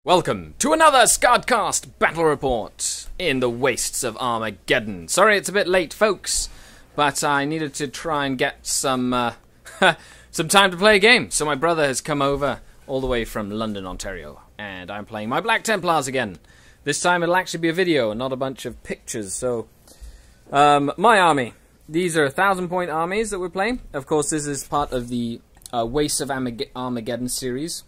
Welcome to another SkaredCast battle report in the wastes of Armageddon. Sorry it's a bit late, folks, but I needed to try and get some time to play a game. So my brother has come over all the way from London, Ontario, and I'm playing my BlackTemplars again. This time it'll actually be a video and not a bunch of pictures. So, my army. These are 1,000-point armies that we're playing. Of course, this is part of the Wastes of Armageddon series,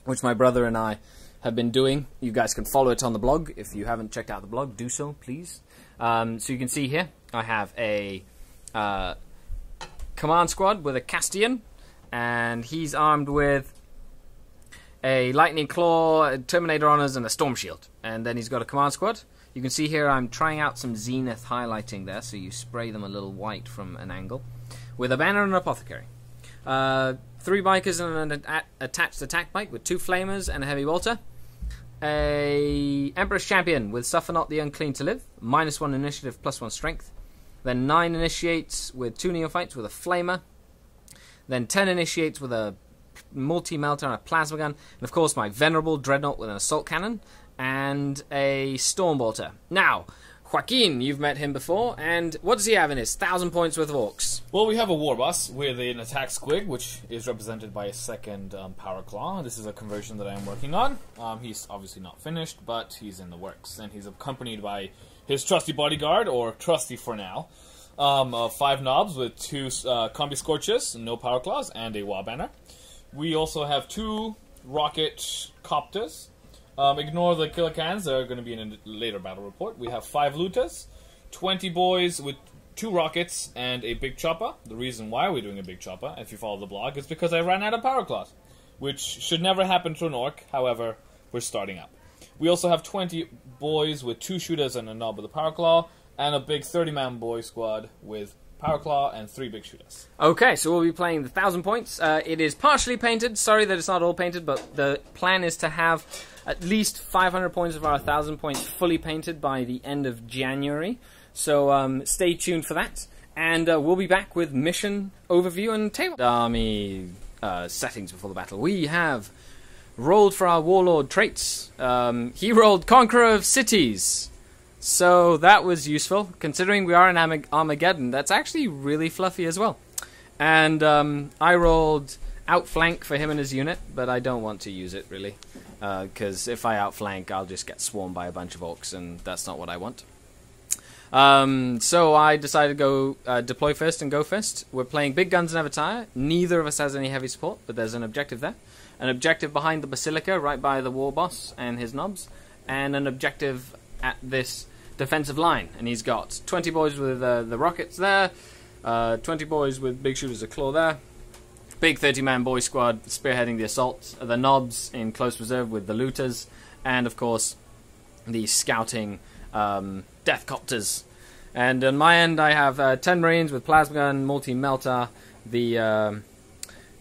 which my brother and I have been doing. You guys can follow it on the blog. If you haven't checked out the blog, do so, please. So you can see here, I have a command squad with a Castian, and he's armed with a Lightning Claw, a Terminator Honors, and a Storm Shield. And then he's got a command squad. You can see here I'm trying out some Zenith highlighting there, so you spray them a little white from an angle, with a banner and an apothecary. 3 bikers and an attached attack bike with 2 flamers and a heavy bolter. A Emperor's Champion with Suffer Not the Unclean to Live, -1 initiative, +1 strength. Then 9 initiates with 2 neophytes with a flamer. Then 10 initiates with a multi-melter and a plasma gun. And of course my venerable dreadnought with an assault cannon and a storm bolter. Now, Joaquin, you've met him before, and what does he have in his 1,000 points worth of orcs? Well, we have a war boss with an attack squig, which is represented by a second power claw. This is a conversion that I am working on. He's obviously not finished, but he's in the works, and he's accompanied by his trusty bodyguard, or trusty for now, 5 knobs with 2 combi scorches, no power claws, and a wall banner. We also have 2 rocket copters. Ignore the killicans, they're going to be in a later battle report. We have 5 looters, 20 boys with 2 rockets, and a big chopper. The reason why we're doing a big chopper, if you follow the blog, is because I ran out of power claws, which should never happen to an orc. However, we're starting up. We also have 20 boys with 2 shooters and a knob with a power claw, and a big 30-man boy squad with power claw and 3 big shooters. Okay, so we'll be playing the 1,000 points. It is partially painted. Sorry that it's not all painted, but the plan is to have at least 500 points of our 1,000 points fully painted by the end of January. So stay tuned for that. And we'll be back with mission overview and table army settings before the battle. We have rolled for our warlord traits. He rolled Conqueror of Cities. So that was useful. Considering we are in Armageddon, that's actually really fluffy as well. And I rolled Outflank for him and his unit, but I don't want to use it really. Because if I outflank, I'll just get swarmed by a bunch of orcs, and that's not what I want. So I decided to go deploy first and go first. We're playing big guns never tire. Neither of us has any heavy support, but there's an objective there. An objective behind the Basilica, right by the war boss and his knobs. And an objective at this defensive line. And he's got 20 boys with the rockets there. 20 boys with big shooters of claw there. Big 30-man boy squad spearheading the assault, the knobs in close reserve with the looters, and of course the scouting death copters. And on my end I have 10 marines with plasma gun, multi-melter, the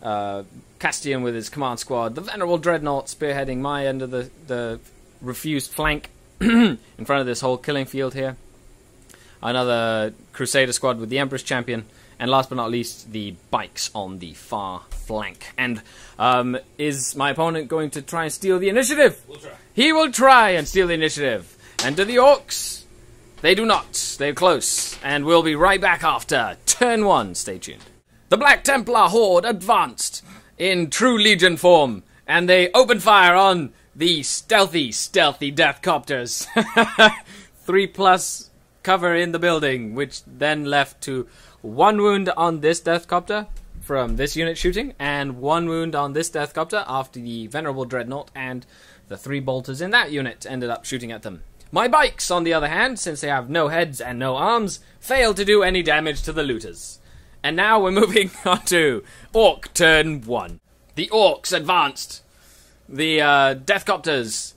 Castian with his command squad, the venerable dreadnought spearheading my end of the refused flank in front of this whole killing field here. Another crusader squad with the Emperor's Champion. And last but not least, the bikes on the far flank. And is my opponent going to try and steal the initiative? We'll try. He will try and steal the initiative. And do the orcs? They do not. They're close. And we'll be right back after turn 1. Stay tuned. The Black Templar horde advanced in true legion form. And they opened fire on the stealthy death copters. 3+ cover in the building, which then left to 1 wound on this death copter from this unit shooting, and 1 wound on this death copter after the venerable dreadnought and the 3 bolters in that unit ended up shooting at them. My bikes, on the other hand, since they have no heads and no arms, failed to do any damage to the looters. And now we're moving on to Orc turn 1. The Orcs advanced. The death copters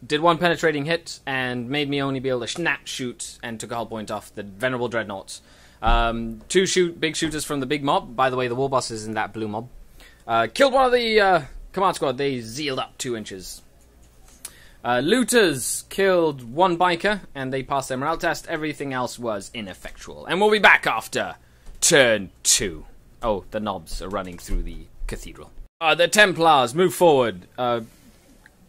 did 1 penetrating hit and made me only be able to snap shoot and took a hull point off the venerable dreadnoughts. 2 big shooters from the big mob. By the way, the war boss is in that blue mob. Killed one of the command squad. They zealed up 2 inches. Looters killed 1 biker, and they passed their morale test. Everything else was ineffectual. And we'll be back after turn 2. Oh, the knobs are running through the cathedral. The Templars move forward.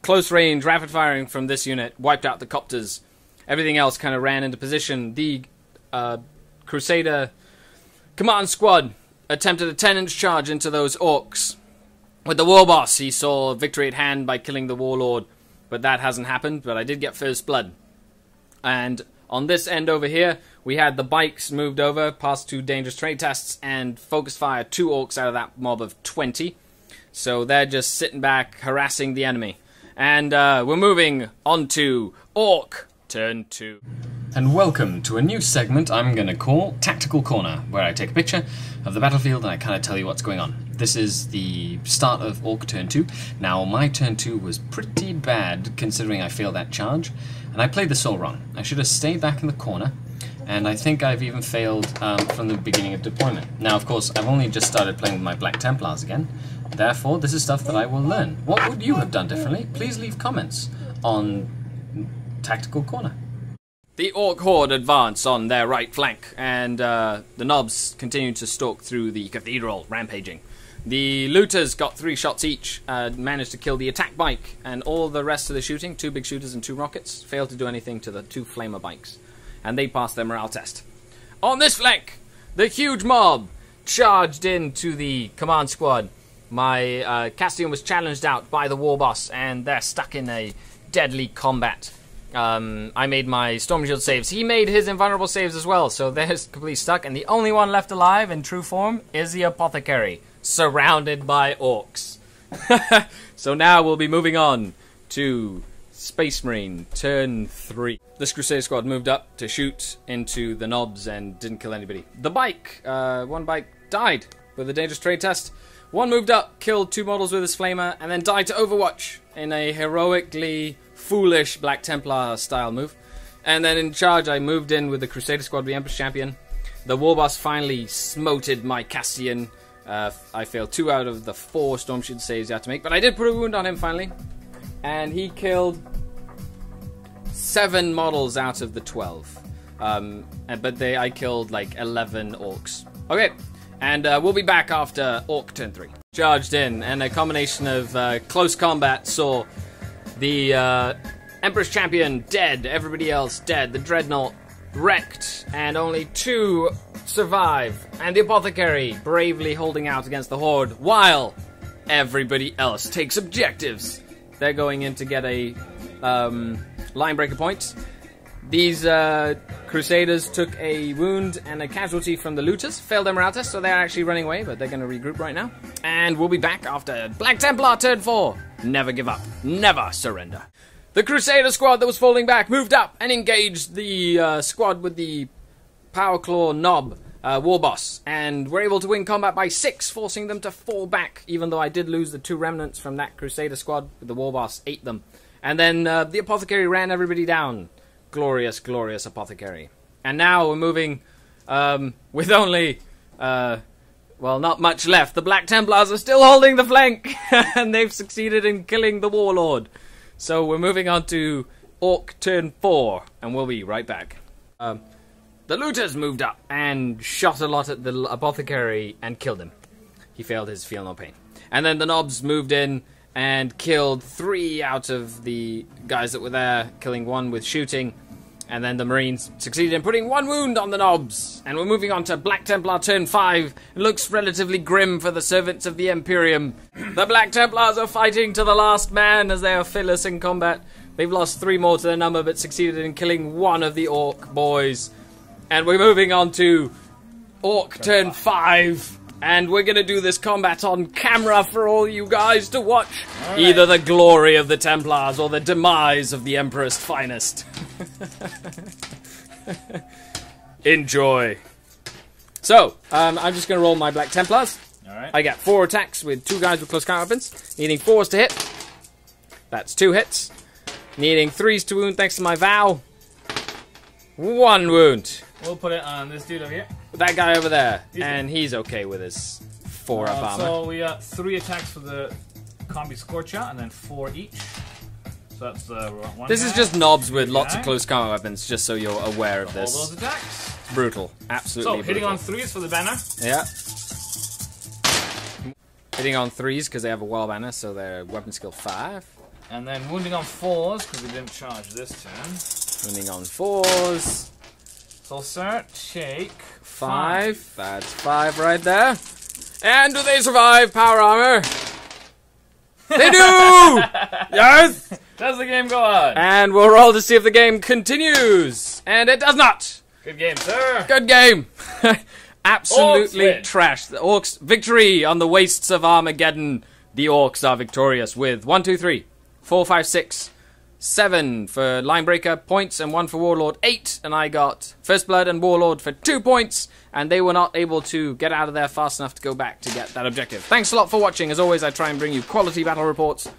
close range rapid firing from this unit wiped out the copters. Everything else kind of ran into position. The Crusader command squad attempted a 10-inch charge into those orcs. With the war boss, he saw victory at hand by killing the warlord, but that hasn't happened. But I did get first blood. And on this end over here, we had the bikes moved over, past 2 dangerous trade tests, and focus fire 2 orcs out of that mob of 20. So they're just sitting back, harassing the enemy. And we're moving on to Orc Turn 2. And welcome to a new segment I'm going to call Tactical Corner, where I take a picture of the battlefield and I kind of tell you what's going on. This is the start of Orc Turn 2. Now, my Turn 2 was pretty bad, considering I failed that charge, and I played this all wrong. I should have stayed back in the corner, and I think I've even failed from the beginning of deployment. Now, of course, I've only just started playing with my BlackTemplars again, therefore, this is stuff that I will learn. What would you have done differently? Please leave comments on Tactical Corner. The Orc Horde advance on their right flank, and the Knobs continue to stalk through the cathedral, rampaging. The looters got 3 shots each, managed to kill the attack bike, and all the rest of the shooting, 2 big shooters and 2 rockets, failed to do anything to the 2 flamer bikes. And they passed their morale test. On this flank, the huge mob charged into the command squad. My Castian was challenged out by the war boss, and they're stuck in a deadly combat. I made my Storm Shield saves. He made his invulnerable saves as well, so they're completely stuck. And the only one left alive in true form is the Apothecary, surrounded by orcs. So now we'll be moving on to Space Marine Turn 3. This Crusader squad moved up to shoot into the Knobs and didn't kill anybody. The bike, one bike died with a dangerous trade test. One moved up, killed 2 models with his flamer, and then died to Overwatch in a heroically foolish Black Templar style move. And then in charge, I moved in with the Crusader squad, the Empress Champion. The war boss finally smoted my Castian. I failed 2 out of the 4 Storm Shield saves you had to make, but I did put a wound on him finally. And he killed 7 models out of the 12. But I killed like 11 orcs. Okay, and we'll be back after Orc Turn 3. Charged in, and a combination of close combat saw the Empress Champion dead, everybody else dead, the Dreadnought wrecked, and only 2 survive, and the Apothecary bravely holding out against the Horde, while everybody else takes objectives. They're going in to get a line breaker point. These Crusaders took a wound and a casualty from the looters, failed their morale test, so they're actually running away, but they're going to regroup right now. And we'll be back after Black Templar Turn 4. Never give up. Never surrender. The Crusader squad that was falling back moved up and engaged the squad with the Power Claw Knob war boss, and were able to win combat by 6, forcing them to fall back, even though I did lose the 2 remnants from that Crusader squad. The war boss ate them. And then the Apothecary ran everybody down. Glorious, glorious Apothecary. And now we're moving with only, well, not much left. The Black Templars are still holding the flank, and they've succeeded in killing the Warlord. So we're moving on to Orc Turn 4, and we'll be right back. The looters moved up and shot a lot at the Apothecary and killed him. He failed his Feel No Pain. And then the Knobs moved in and killed 3 out of the guys that were there, killing 1 with shooting. And then the Marines succeeded in putting 1 wound on the Knobs. And we're moving on to Black Templar Turn 5. It looks relatively grim for the servants of the Imperium. The Black Templars are fighting to the last man as they are fearless in combat. They've lost 3 more to their number, but succeeded in killing 1 of the Orc boys. And we're moving on to Orc Turn 5. And we're going to do this combat on camera for all you guys to watch. Right. Either the glory of the Templars or the demise of the Emperor's finest. Enjoy. So, I'm just going to roll my Black Templars. All right. I get 4 attacks with 2 guys with close combat weapons. Needing 4s to hit. That's 2 hits. Needing 3s to wound thanks to my vow. 1 wound. We'll put it on this dude over here. That guy over there, and he's okay with his 4-up armor. So we got 3 attacks for the Combi Scorcher, and then 4 each. So that's one. This is just Knobs with lots of close combat weapons, just so you're aware of this. All those attacks. Brutal, absolutely. So hitting on 3s for the banner. Yeah. Hitting on 3s because they have a wall banner, so they're weapon skill 5. And then wounding on 4s, because we didn't charge this turn. Wounding on 4s. So start, shake. 5. That's 5 right there. And do they survive power armor? They do! Yes! Does the game go on? And we'll roll to see if the game continues. And it does not. Good game, sir. Good game. Absolutely Orks win. trash. The Orks victory on the wastes of Armageddon. The Orks are victorious with 1, 2, 3, 4, 5, 6, 7 for Linebreaker points and 1 for Warlord, 8. And I got First Blood and Warlord for 2 points. And they were not able to get out of there fast enough to go back to get that objective. Thanks a lot for watching. As always, I try and bring you quality battle reports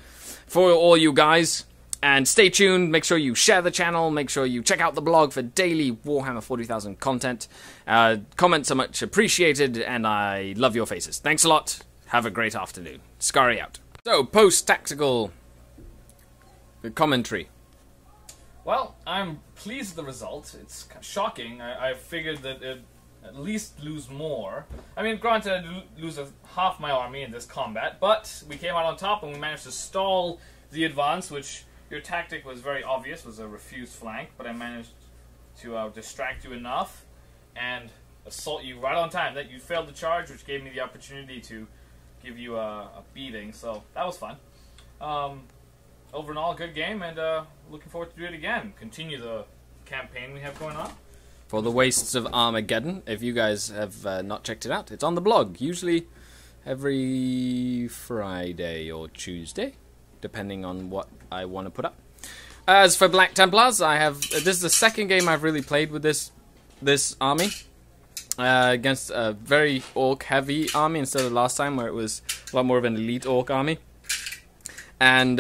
for all you guys. And stay tuned. Make sure you share the channel. Make sure you check out the blog for daily Warhammer 40,000 content. Comments are much appreciated, and I love your faces. Thanks a lot. Have a great afternoon. Skari out. So, post-tactical commentary. Well, I'm pleased with the result. It's shocking. I figured that it'd at least lose more. I mean, granted, I'd lose half my army in this combat, but we came out on top and we managed to stall the advance, which your tactic was very obvious, was a refused flank, but I managed to distract you enough and assault you right on time. That you failed the charge, which gave me the opportunity to give you a beating, so that was fun. Overall, good game, and looking forward to do it again. Continue the campaign we have going on. For the Wastes of Armageddon, if you guys have not checked it out, it's on the blog, usually every Friday or Tuesday, depending on what I want to put up. As for Black Templars, I have this is the second game I've really played with this army against a very orc-heavy army instead of last time where it was a lot more of an elite orc army. And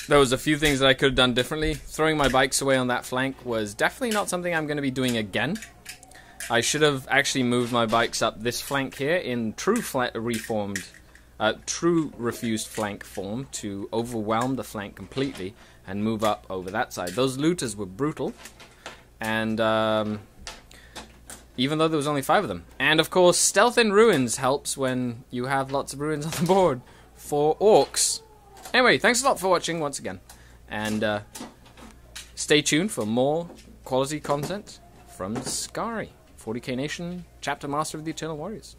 there was a few things that I could have done differently. Throwing my bikes away on that flank was definitely not something I'm going to be doing again. I should have actually moved my bikes up this flank here in true refused flank form to overwhelm the flank completely and move up over that side. Those looters were brutal, and even though there was only 5 of them. And of course, stealth in ruins helps when you have lots of ruins on the board for orcs. Anyway, thanks a lot for watching once again, and stay tuned for more quality content from Skari, 40k Nation, Chapter Master of the Eternal Warriors.